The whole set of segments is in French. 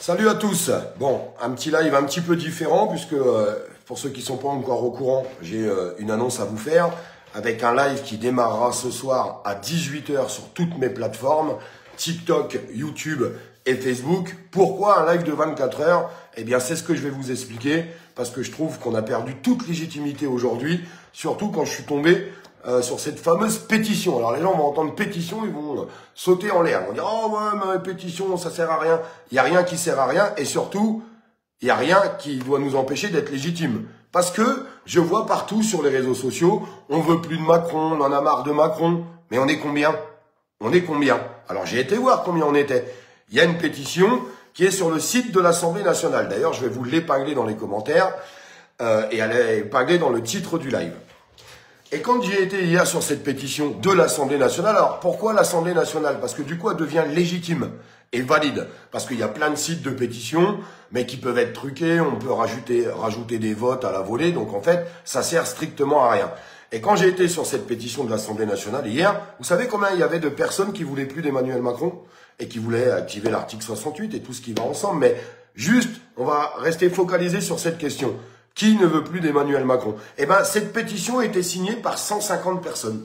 Salut à tous. Bon, un petit live un petit peu différent puisque pour ceux qui sont pas encore au courant, j'ai une annonce à vous faire avec un live qui démarrera ce soir à 18 h sur toutes mes plateformes, TikTok, YouTube et Facebook. Pourquoi un live de 24 heures? Eh bien, c'est ce que je vais vous expliquer parce que je trouve qu'on a perdu toute légitimité aujourd'hui, surtout quand je suis tombé sur cette fameuse pétition. Alors les gens vont entendre pétition, ils vont sauter en l'air. Ils vont dire « Oh ouais, mais pétition, ça sert à rien ». Il n'y a rien qui sert à rien et surtout, il n'y a rien qui doit nous empêcher d'être légitime. Parce que je vois partout sur les réseaux sociaux, on veut plus de Macron, on en a marre de Macron. Mais on est combien? On est combien? Alors j'ai été voir combien on était. Il y a une pétition qui est sur le site de l'Assemblée nationale. D'ailleurs, je vais vous l'épingler dans les commentaires et elle est épinglée dans le titre du live. Et quand j'ai été hier sur cette pétition de l'Assemblée nationale, alors pourquoi l'Assemblée nationale? Parce que du coup, elle devient légitime et valide. Parce qu'il y a plein de sites de pétition, mais qui peuvent être truqués, on peut rajouter des votes à la volée, donc en fait, ça sert strictement à rien. Et quand j'ai été sur cette pétition de l'Assemblée nationale hier, vous savez combien il y avait de personnes qui voulaient plus d'Emmanuel Macron et qui voulaient activer l'article 68 et tout ce qui va ensemble. Mais juste, on va rester focalisé sur cette question. Qui ne veut plus d'Emmanuel Macron? Eh ben, cette pétition a été signée par 150 personnes.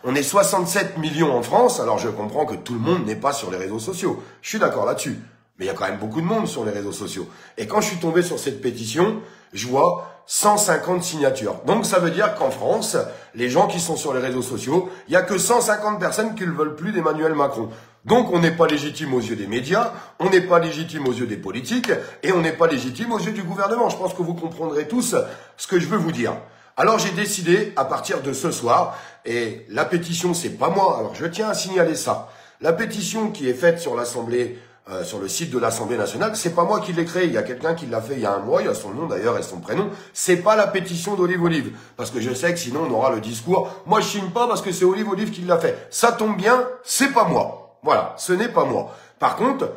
On est 67 millions en France, alors je comprends que tout le monde n'est pas sur les réseaux sociaux. Je suis d'accord là-dessus. Mais il y a quand même beaucoup de monde sur les réseaux sociaux. Et quand je suis tombé sur cette pétition, je vois 150 signatures. Donc ça veut dire qu'en France, les gens qui sont sur les réseaux sociaux, il n'y a que 150 personnes qui ne veulent plus d'Emmanuel Macron. Donc on n'est pas légitime aux yeux des médias, on n'est pas légitime aux yeux des politiques, et on n'est pas légitime aux yeux du gouvernement. Je pense que vous comprendrez tous ce que je veux vous dire. Alors j'ai décidé, à partir de ce soir, et la pétition, c'est pas moi, alors je tiens à signaler ça. La pétition qui est faite sur l'Assemblée, sur le site de l'Assemblée nationale, c'est pas moi qui l'ai créée. Il y a quelqu'un qui l'a fait il y a un mois, il y a son nom d'ailleurs et son prénom. C'est pas la pétition d'Olive Olive, parce que je sais que sinon on aura le discours. Moi je signe pas parce que c'est Olive Olive qui l'a fait. Ça tombe bien, c'est pas moi. Voilà, ce n'est pas moi. Par contre,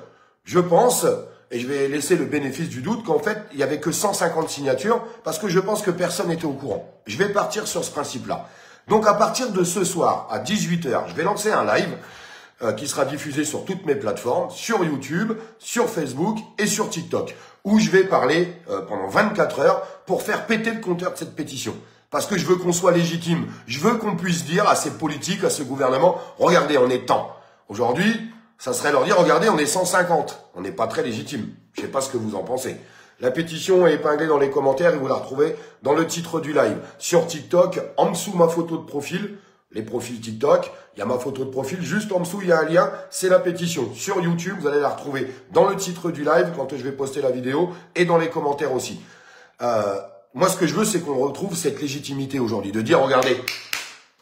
je pense, et je vais laisser le bénéfice du doute, qu'en fait, il y avait que 150 signatures, parce que je pense que personne n'était au courant. Je vais partir sur ce principe-là. Donc à partir de ce soir, à 18 h, je vais lancer un live qui sera diffusé sur toutes mes plateformes, sur YouTube, sur Facebook et sur TikTok, où je vais parler pendant 24 heures pour faire péter le compteur de cette pétition. Parce que je veux qu'on soit légitime. Je veux qu'on puisse dire à ces politiques, à ce gouvernement, regardez, on est temps. Aujourd'hui, ça serait leur dire, regardez, on est 150. On n'est pas très légitime. Je sais pas ce que vous en pensez. La pétition est épinglée dans les commentaires et vous la retrouvez dans le titre du live. Sur TikTok, en dessous ma photo de profil, les profils TikTok, il y a ma photo de profil. Juste en dessous, il y a un lien, c'est la pétition. Sur YouTube, vous allez la retrouver dans le titre du live quand je vais poster la vidéo et dans les commentaires aussi. Moi, ce que je veux, c'est qu'on retrouve cette légitimité aujourd'hui. De dire, regardez,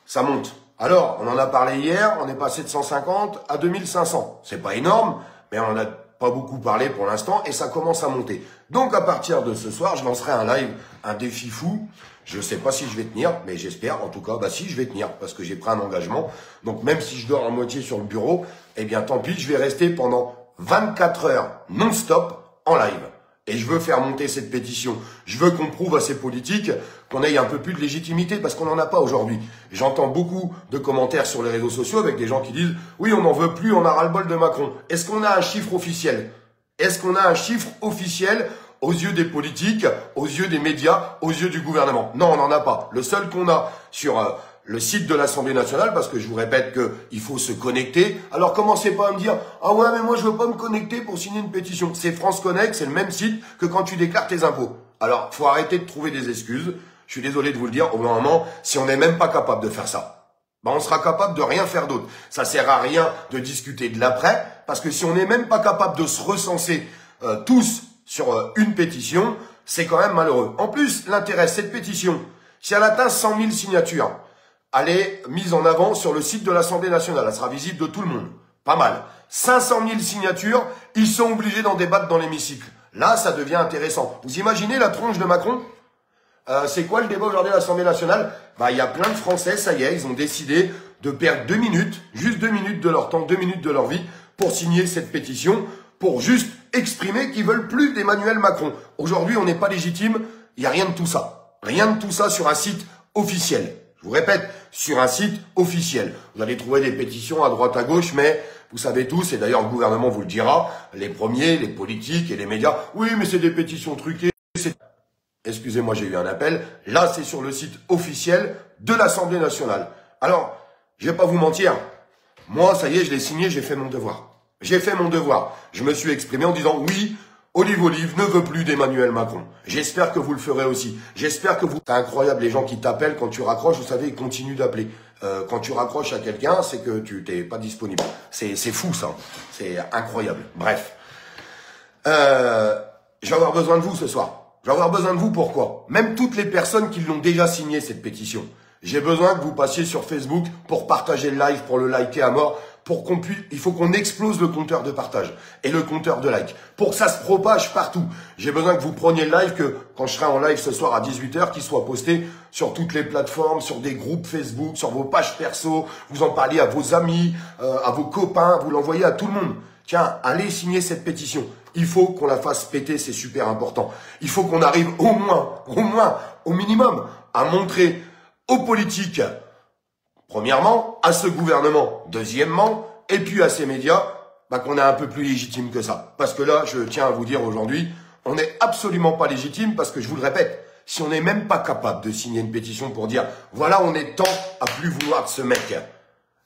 ça monte. Alors, on en a parlé hier, on est passé de 150 à 2500. C'est pas énorme, mais on en a pas beaucoup parlé pour l'instant et ça commence à monter. Donc, à partir de ce soir, je lancerai un live, un défi fou. Je sais pas si je vais tenir, mais j'espère. En tout cas, si, je vais tenir parce que j'ai pris un engagement. Donc, même si je dors à moitié sur le bureau, eh bien, tant pis, je vais rester pendant 24 heures non-stop en live. Et je veux faire monter cette pétition. Je veux qu'on prouve à ces politiques qu'on ait un peu plus de légitimité parce qu'on n'en a pas aujourd'hui. J'entends beaucoup de commentaires sur les réseaux sociaux avec des gens qui disent « Oui, on n'en veut plus, on a ras-le-bol de Macron ». Est-ce qu'on a un chiffre officiel? Est-ce qu'on a un chiffre officiel aux yeux des politiques, aux yeux des médias, aux yeux du gouvernement? Non, on n'en a pas. Le seul qu'on a sur le site de l'Assemblée nationale, parce que je vous répète qu'il faut se connecter. Alors commencez pas à me dire « Ah ouais, mais moi je veux pas me connecter pour signer une pétition ». C'est France Connect, c'est le même site que quand tu déclares tes impôts. Alors, faut arrêter de trouver des excuses. Je suis désolé de vous le dire, au moment, si on n'est même pas capable de faire ça, on sera capable de rien faire d'autre. Ça sert à rien de discuter de l'après, parce que si on n'est même pas capable de se recenser tous sur une pétition, c'est quand même malheureux. En plus, l'intérêt, cette pétition, si elle atteint 100 000 signatures, elle est mise en avant sur le site de l'Assemblée nationale. Elle sera visible de tout le monde. Pas mal. 500 000 signatures, ils sont obligés d'en débattre dans l'hémicycle. Là, ça devient intéressant. Vous imaginez la tronche de Macron? C'est quoi le débat aujourd'hui à l'Assemblée nationale? Il y a plein de Français, ça y est, ils ont décidé de perdre 2 minutes, juste 2 minutes de leur temps, 2 minutes de leur vie, pour signer cette pétition, pour juste exprimer qu'ils veulent plus d'Emmanuel Macron. Aujourd'hui, on n'est pas légitime, il n'y a rien de tout ça. Rien de tout ça sur un site officiel. Je vous répète, sur un site officiel. Vous allez trouver des pétitions à droite à gauche, mais Vous savez tous, et d'ailleurs le gouvernement vous le dira, les premiers, les politiques et les médias, oui mais c'est des pétitions truquées, excusez-moi j'ai eu un appel, là c'est sur le site officiel de l'Assemblée nationale. Alors, je vais pas vous mentir, moi ça y est je l'ai signé, j'ai fait mon devoir. J'ai fait mon devoir. Je me suis exprimé en disant oui, Olive ne veut plus d'Emmanuel Macron. J'espère que vous le ferez aussi. J'espère que vous... C'est incroyable les gens qui t'appellent quand tu raccroches, vous savez, ils continuent d'appeler. Quand tu raccroches à quelqu'un, c'est que tu n'es pas disponible. C'est fou ça. C'est incroyable. Bref. Je vais avoir besoin de vous ce soir. Je vais avoir besoin de vous pourquoi? Même toutes les personnes qui l'ont déjà signé cette pétition. J'ai besoin que vous passiez sur Facebook pour partager le live, pour le liker à mort. Pour qu'on puisse, il faut qu'on explose le compteur de partage et le compteur de like. Pour que ça se propage partout. J'ai besoin que vous preniez le live, que quand je serai en live ce soir à 18h, qu'il soit posté sur toutes les plateformes, sur des groupes Facebook, sur vos pages perso. Vous en parliez à vos amis, à vos copains, vous l'envoyez à tout le monde. Tiens, allez signer cette pétition. Il faut qu'on la fasse péter, c'est super important. Il faut qu'on arrive au minimum, à montrer aux politiques, premièrement, à ce gouvernement, deuxièmement, et puis à ces médias, qu'on est un peu plus légitime que ça. Parce que là, je tiens à vous dire aujourd'hui, on n'est absolument pas légitime parce que je vous le répète, si on n'est même pas capable de signer une pétition pour dire voilà, on est temps à plus vouloir de ce mec,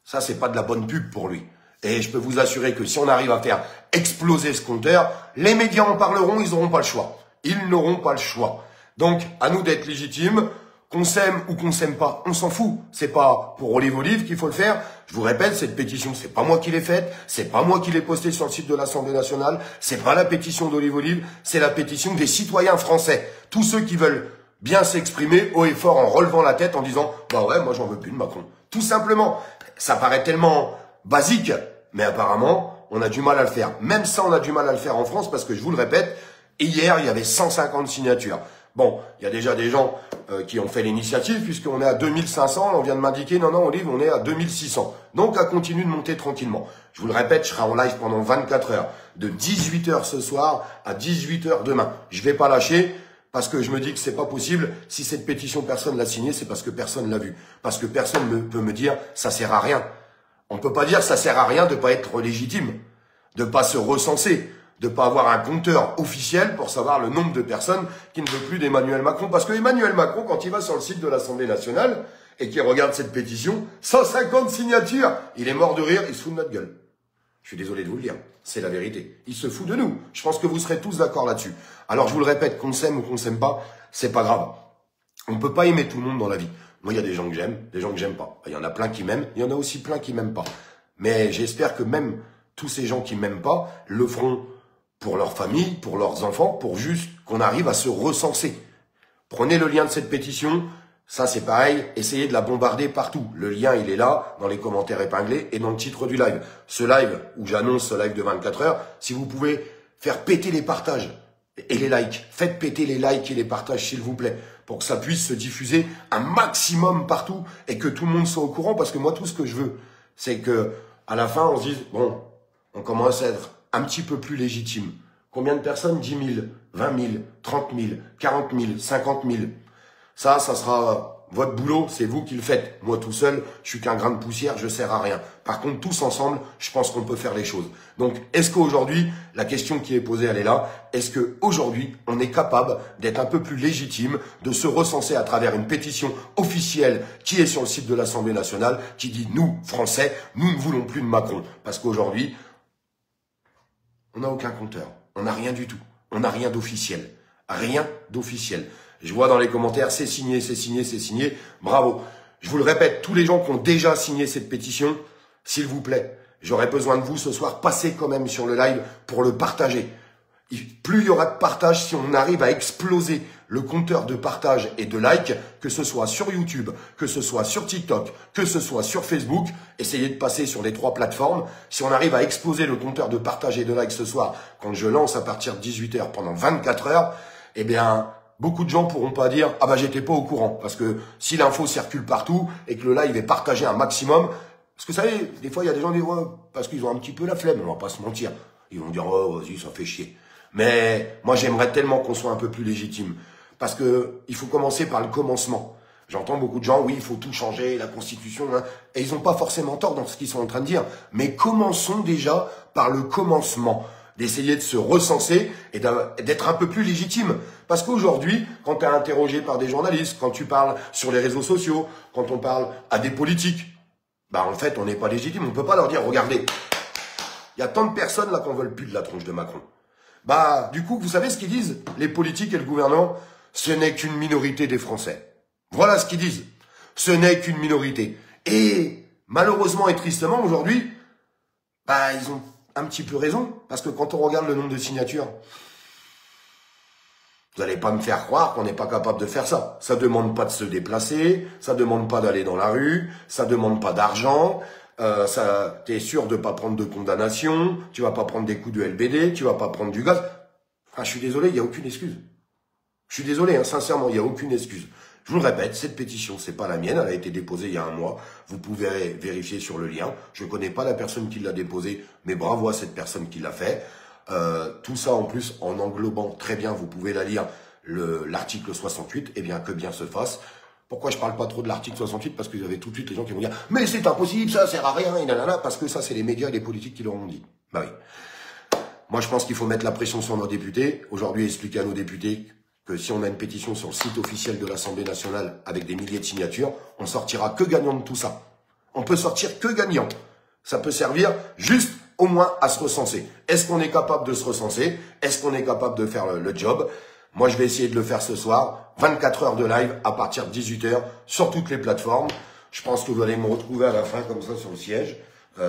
ça c'est pas de la bonne pub pour lui. Et je peux vous assurer que si on arrive à faire exploser ce compteur, les médias en parleront, ils n'auront pas le choix. Ils n'auront pas le choix. Donc, à nous d'être légitimes. Qu'on s'aime ou qu'on s'aime pas, on s'en fout. C'est pas pour Olive qu'il faut le faire. Je vous répète, cette pétition, c'est pas moi qui l'ai faite, c'est pas moi qui l'ai postée sur le site de l'Assemblée nationale, c'est pas la pétition d'Olive, c'est la pétition des citoyens français. Tous ceux qui veulent bien s'exprimer haut et fort en relevant la tête en disant « Bah ouais, moi j'en veux plus de Macron ». Tout simplement. Ça paraît tellement basique, mais apparemment, on a du mal à le faire. Même ça, on a du mal à le faire en France parce que je vous le répète, hier, il y avait 150 signatures. Bon, il y a déjà des gens qui ont fait l'initiative, puisqu'on est à 2500, on vient de m'indiquer, non, Olive, on est à 2600. Donc, à continuer de monter tranquillement. Je vous le répète, je serai en live pendant 24 heures, de 18h ce soir à 18h demain. Je vais pas lâcher, parce que je me dis que c'est pas possible. Si cette pétition, personne l'a signée, c'est parce que personne l'a vue. Parce que personne ne peut me dire, ça sert à rien. On peut pas dire, ça sert à rien de pas être légitime, de pas se recenser, de pas avoir un compteur officiel pour savoir le nombre de personnes qui ne veulent plus d'Emmanuel Macron. Parce que Emmanuel Macron, quand il va sur le site de l'Assemblée nationale et qu'il regarde cette pétition, 150 signatures, il est mort de rire, il se fout de notre gueule. Je suis désolé de vous le dire, c'est la vérité. Il se fout de nous. Je pense que vous serez tous d'accord là-dessus. Alors je vous le répète, qu'on s'aime ou qu'on s'aime pas, c'est pas grave. On peut pas aimer tout le monde dans la vie. Moi, il y a des gens que j'aime, des gens que j'aime pas. Il y en a plein qui m'aiment, il y en a aussi plein qui m'aiment pas. Mais j'espère que même tous ces gens qui m'aiment pas le feront pour leur famille, pour leurs enfants, pour juste qu'on arrive à se recenser. Prenez le lien de cette pétition, ça c'est pareil, essayez de la bombarder partout. Le lien il est là, dans les commentaires épinglés et dans le titre du live. Ce live, où j'annonce ce live de 24 heures, si vous pouvez faire péter les partages et les likes, faites péter les likes et les partages s'il vous plaît, pour que ça puisse se diffuser un maximum partout et que tout le monde soit au courant, parce que moi tout ce que je veux, c'est que à la fin on se dise, bon, on commence à être un petit peu plus légitime. Combien de personnes? 10 000, 20 000, 30 000, 40 000, 50 000. Ça sera votre boulot, c'est vous qui le faites. Moi tout seul, je suis qu'un grain de poussière, je sers à rien. Par contre, tous ensemble, je pense qu'on peut faire les choses. Donc, est-ce qu'aujourd'hui, la question qui est posée, elle est là, est-ce qu'aujourd'hui, on est capable d'être un peu plus légitime, de se recenser à travers une pétition officielle qui est sur le site de l'Assemblée nationale, qui dit, nous, Français, nous ne voulons plus de Macron. Parce qu'aujourd'hui, on n'a aucun compteur. On n'a rien du tout. On n'a rien d'officiel. Rien d'officiel. Je vois dans les commentaires, c'est signé, c'est signé, c'est signé. Bravo. Je vous le répète, tous les gens qui ont déjà signé cette pétition, s'il vous plaît, j'aurais besoin de vous ce soir. Passez quand même sur le live pour le partager. Plus il y aura de partage, si on arrive à exploser le compteur de partage et de like, que ce soit sur YouTube, que ce soit sur TikTok, que ce soit sur Facebook, essayez de passer sur les 3 plateformes. Si on arrive à exploser le compteur de partage et de like ce soir, quand je lance à partir de 18h pendant 24 heures, eh bien, beaucoup de gens pourront pas dire « Ah bah j'étais pas au courant ». Parce que si l'info circule partout et que le live est partagé un maximum, parce que vous savez, des fois il y a des gens qui disent ouais, parce qu'ils ont un petit peu la flemme, on va pas se mentir. Ils vont dire « Oh vas-y, ça fait chier ». Mais moi, j'aimerais tellement qu'on soit un peu plus légitime. Parce que il faut commencer par le commencement. J'entends beaucoup de gens, oui, il faut tout changer, la Constitution, hein, et ils n'ont pas forcément tort dans ce qu'ils sont en train de dire. Mais commençons déjà par le commencement, d'essayer de se recenser et d'être un peu plus légitime. Parce qu'aujourd'hui, quand tu es interrogé par des journalistes, quand tu parles sur les réseaux sociaux, quand on parle à des politiques, bah en fait, on n'est pas légitime. On ne peut pas leur dire, regardez, il y a tant de personnes là qu'on ne veut plus de la tronche de Macron. Bah, du coup, vous savez ce qu'ils disent, les politiques et le gouvernement? Ce n'est qu'une minorité des Français. Voilà ce qu'ils disent. Ce n'est qu'une minorité. Et malheureusement et tristement, aujourd'hui, bah, ils ont un petit peu raison. Parce que quand on regarde le nombre de signatures, vous n'allez pas me faire croire qu'on n'est pas capable de faire ça. Ça ne demande pas de se déplacer, ça ne demande pas d'aller dans la rue, ça ne demande pas d'argent, tu es sûr de ne pas prendre de condamnation, tu vas pas prendre des coups de LBD, tu vas pas prendre du gaz. Enfin, je suis désolé, il n'y a aucune excuse. Je suis désolé, hein, sincèrement, il n'y a aucune excuse. Je vous le répète, cette pétition, c'est pas la mienne, elle a été déposée il y a un mois. Vous pouvez vérifier sur le lien. Je ne connais pas la personne qui l'a déposée, mais bravo à cette personne qui l'a fait. Tout ça en plus, en englobant très bien, vous pouvez la lire, l'article 68, eh bien que bien se fasse. Pourquoi je parle pas trop de l'article 68? Parce que vous avez tout de suite les gens qui vont dire « Mais c'est impossible, ça sert à rien, et nanana », parce que ça, c'est les médias et les politiques qui l'auront dit. Bah oui. Moi, je pense qu'il faut mettre la pression sur nos députés. Aujourd'hui, expliquer à nos députés que si on a une pétition sur le site officiel de l'Assemblée nationale avec des milliers de signatures, on sortira que gagnant de tout ça. On peut sortir que gagnant. Ça peut servir juste au moins à se recenser. Est-ce qu'on est capable de se recenser? Est-ce qu'on est capable de faire le job? Moi, je vais essayer de le faire ce soir. 24 heures de live à partir de 18 h sur toutes les plateformes. Je pense que vous allez me retrouver à la fin comme ça sur le siège.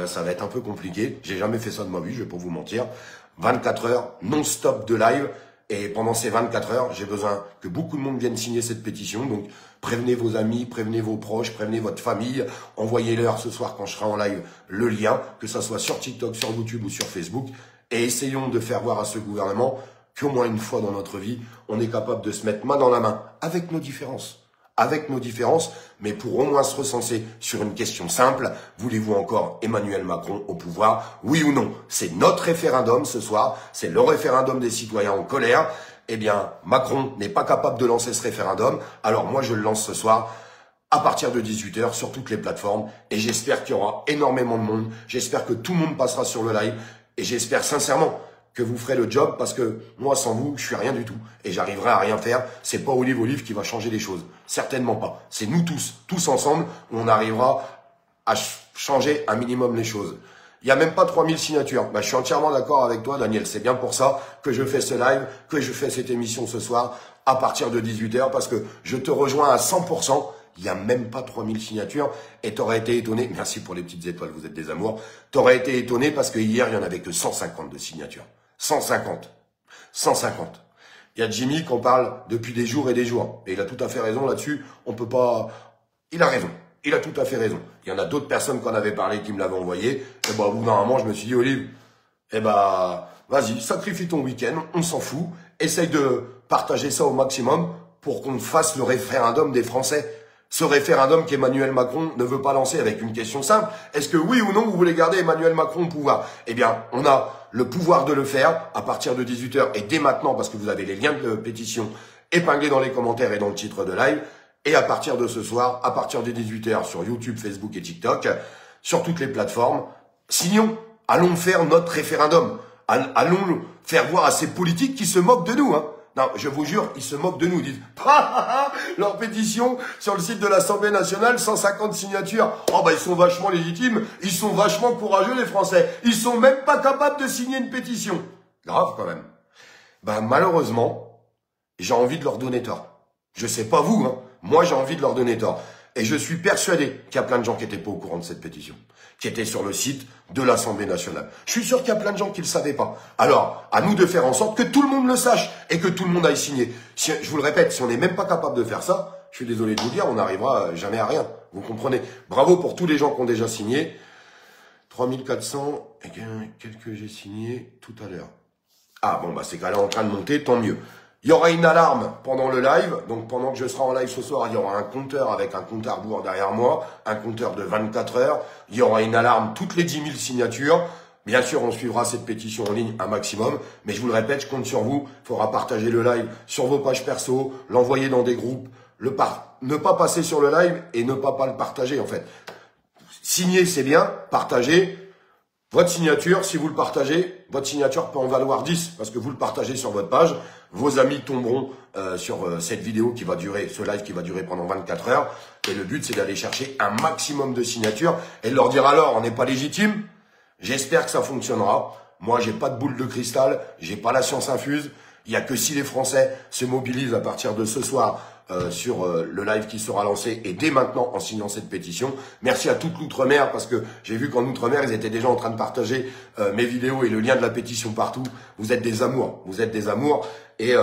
Ça va être un peu compliqué. J'ai jamais fait ça de ma vie, je vais pas vous mentir. 24 heures non-stop de live. Et pendant ces 24 heures, j'ai besoin que beaucoup de monde vienne signer cette pétition. Donc, prévenez vos amis, prévenez vos proches, prévenez votre famille. Envoyez-leur ce soir quand je serai en live le lien, que ça soit sur TikTok, sur YouTube ou sur Facebook. Et essayons de faire voir à ce gouvernement qu'au moins une fois dans notre vie, on est capable de se mettre main dans la main avec nos différences. Avec nos différences, mais pour au moins se recenser sur une question simple. Voulez-vous encore Emmanuel Macron au pouvoir? Oui ou non? C'est notre référendum ce soir, c'est le référendum des citoyens en colère. Eh bien, Macron n'est pas capable de lancer ce référendum, alors moi je le lance ce soir à partir de 18 h sur toutes les plateformes. Et j'espère qu'il y aura énormément de monde, j'espère que tout le monde passera sur le live, et j'espère sincèrement que vous ferez le job, parce que moi, sans vous, je suis rien du tout. Et j'arriverai à rien faire. C'est pas Olive qui va changer les choses. Certainement pas. C'est nous tous ensemble, où on arrivera à changer un minimum les choses. Il n'y a même pas 3000 signatures. Bah, je suis entièrement d'accord avec toi, Daniel. C'est bien pour ça que je fais ce live, que je fais cette émission ce soir, à partir de 18 h, parce que je te rejoins à 100%. Il n'y a même pas 3000 signatures. Et t'aurais été étonné. Merci pour les petites étoiles, vous êtes des amours. T'aurais été étonné parce que hier, il y en avait que 150 de signatures. 150. 150. Il y a Jimmy qu'on parle depuis des jours et des jours. Et il a tout à fait raison là-dessus. On peut pas... Il a raison. Il a tout à fait raison. Il y en a d'autres personnes qu'on avait parlé qui me l'avaient envoyé. Et bah, au bout d'un moment, je me suis dit, Olive, eh bah, vas-y, sacrifie ton week-end. On s'en fout. Essaye de partager ça au maximum pour qu'on fasse le référendum des Français. Ce référendum qu'Emmanuel Macron ne veut pas lancer avec une question simple. Est-ce que oui ou non, vous voulez garder Emmanuel Macron au pouvoir? Eh bien, on a le pouvoir de le faire à partir de 18 h et dès maintenant, parce que vous avez les liens de pétition épinglés dans les commentaires et dans le titre de live. Et à partir de ce soir, à partir de 18 h sur YouTube, Facebook et TikTok, sur toutes les plateformes, signons, allons faire notre référendum. Allons faire voir à ces politiques qui se moquent de nous, hein. Non, je vous jure, ils se moquent de nous. Ils disent, leur pétition sur le site de l'Assemblée nationale, 150 signatures. Oh bah ils sont vachement légitimes, ils sont vachement courageux les Français. Ils sont même pas capables de signer une pétition. Grave quand même. Ben malheureusement, j'ai envie de leur donner tort. Je sais pas vous, hein. Moi j'ai envie de leur donner tort. Et je suis persuadé qu'il y a plein de gens qui n'étaient pas au courant de cette pétition, qui étaient sur le site de l'Assemblée nationale. Je suis sûr qu'il y a plein de gens qui ne le savaient pas. Alors, à nous de faire en sorte que tout le monde le sache et que tout le monde aille signer. Si, je vous le répète, si on n'est même pas capable de faire ça, je suis désolé de vous dire, on n'arrivera jamais à rien. Vous comprenez? Bravo pour tous les gens qui ont déjà signé. 3400 et quelques j'ai signé tout à l'heure. Ah bon, bah c'est qu'elle est en train de monter, tant mieux. Il y aura une alarme pendant le live, donc pendant que je serai en live ce soir, il y aura un compteur avec un compte à rebours derrière moi, un compteur de 24 heures, il y aura une alarme toutes les 10 000 signatures. Bien sûr, on suivra cette pétition en ligne un maximum, mais je vous le répète, je compte sur vous, il faudra partager le live sur vos pages perso, l'envoyer dans des groupes, ne pas passer sur le live et ne pas le partager en fait. Signer, c'est bien, partager. Votre signature, si vous le partagez, votre signature peut en valoir 10 parce que vous le partagez sur votre page. Vos amis tomberont sur cette vidéo qui va durer, ce live qui va durer pendant 24 heures. Et le but, c'est d'aller chercher un maximum de signatures et de leur dire alors, on n'est pas légitime. J'espère que ça fonctionnera. Moi, j'ai pas de boule de cristal, j'ai pas la science infuse. Il y a que si les Français se mobilisent à partir de ce soir sur le live qui sera lancé et dès maintenant en signant cette pétition. Merci à toute l'Outre-mer parce que j'ai vu qu'en Outre-mer, ils étaient déjà en train de partager mes vidéos et le lien de la pétition partout. Vous êtes des amours, vous êtes des amours. Et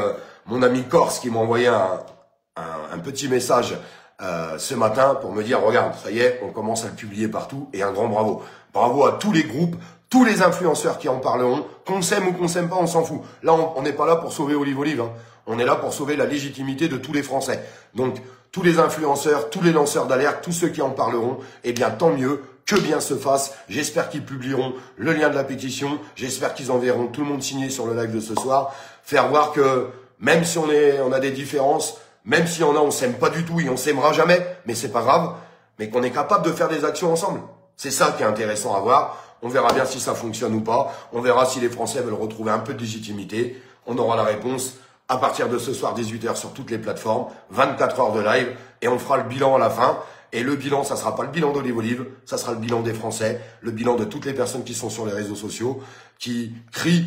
mon ami Corse qui m'a envoyé un petit message ce matin pour me dire, regarde, ça y est, on commence à le publier partout et un grand bravo. Bravo à tous les groupes, tous les influenceurs qui en parleront, qu'on s'aime ou qu'on s'aime pas, on s'en fout. Là, on n'est pas là pour sauver Olive Olive, hein. On est là pour sauver la légitimité de tous les Français. Donc, tous les influenceurs, tous les lanceurs d'alerte, tous ceux qui en parleront, eh bien, tant mieux, que bien se fasse. J'espère qu'ils publieront le lien de la pétition. J'espère qu'ils enverront tout le monde signé sur le live de ce soir. Faire voir que même si on a des différences, même s'il y en a, on s'aime pas du tout et on s'aimera jamais, mais c'est pas grave, mais qu'on est capable de faire des actions ensemble. C'est ça qui est intéressant à voir. On verra bien si ça fonctionne ou pas. On verra si les Français veulent retrouver un peu de légitimité. On aura la réponse à partir de ce soir 18 h sur toutes les plateformes, 24 heures de live et on fera le bilan à la fin. Et le bilan, ça sera pas le bilan d'Olive Olive, ça sera le bilan des Français, le bilan de toutes les personnes qui sont sur les réseaux sociaux, qui crient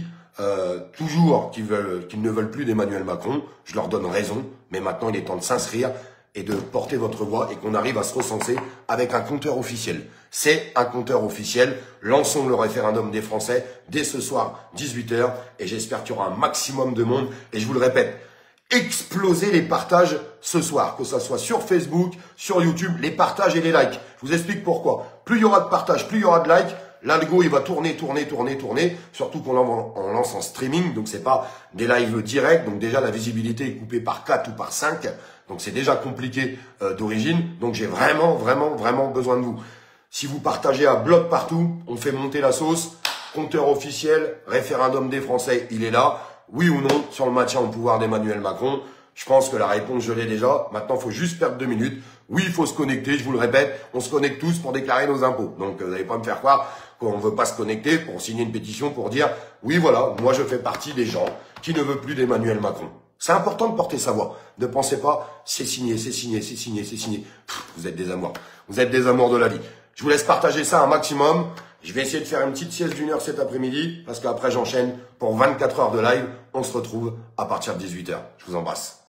toujours qu'ils ne veulent plus d'Emmanuel Macron. Je leur donne raison, mais maintenant il est temps de s'inscrire et de porter votre voix et qu'on arrive à se recenser avec un compteur officiel. C'est un compteur officiel. Lançons le référendum des Français dès ce soir, 18 h et j'espère qu'il y aura un maximum de monde. Et je vous le répète, explosez les partages ce soir, que ça soit sur Facebook, sur YouTube, les partages et les likes. Je vous explique pourquoi. Plus il y aura de partages, plus il y aura de likes. L'algo, il va tourner. Surtout qu'on lance en streaming, donc c'est pas des lives directs. Donc déjà, la visibilité est coupée par 4 ou par 5. Donc c'est déjà compliqué d'origine. Donc j'ai vraiment besoin de vous. Si vous partagez à bloc partout, on fait monter la sauce. Compteur officiel, référendum des Français, il est là. Oui ou non sur le maintien au pouvoir d'Emmanuel Macron? Je pense que la réponse, je l'ai déjà. Maintenant, il faut juste perdre 2 minutes. Oui, il faut se connecter, je vous le répète. On se connecte tous pour déclarer nos impôts. Donc, vous n'allez pas me faire croire qu'on ne veut pas se connecter pour signer une pétition pour dire « Oui, voilà, moi je fais partie des gens qui ne veulent plus d'Emmanuel Macron ». C'est important de porter sa voix. Ne pensez pas « C'est signé, c'est signé, c'est signé, c'est signé ». Vous êtes des amours. Vous êtes des amours de la vie. Je vous laisse partager ça un maximum. Je vais essayer de faire une petite sieste d'1 heure cet après-midi parce qu'après j'enchaîne pour 24 heures de live. On se retrouve à partir de 18 h. Je vous embrasse.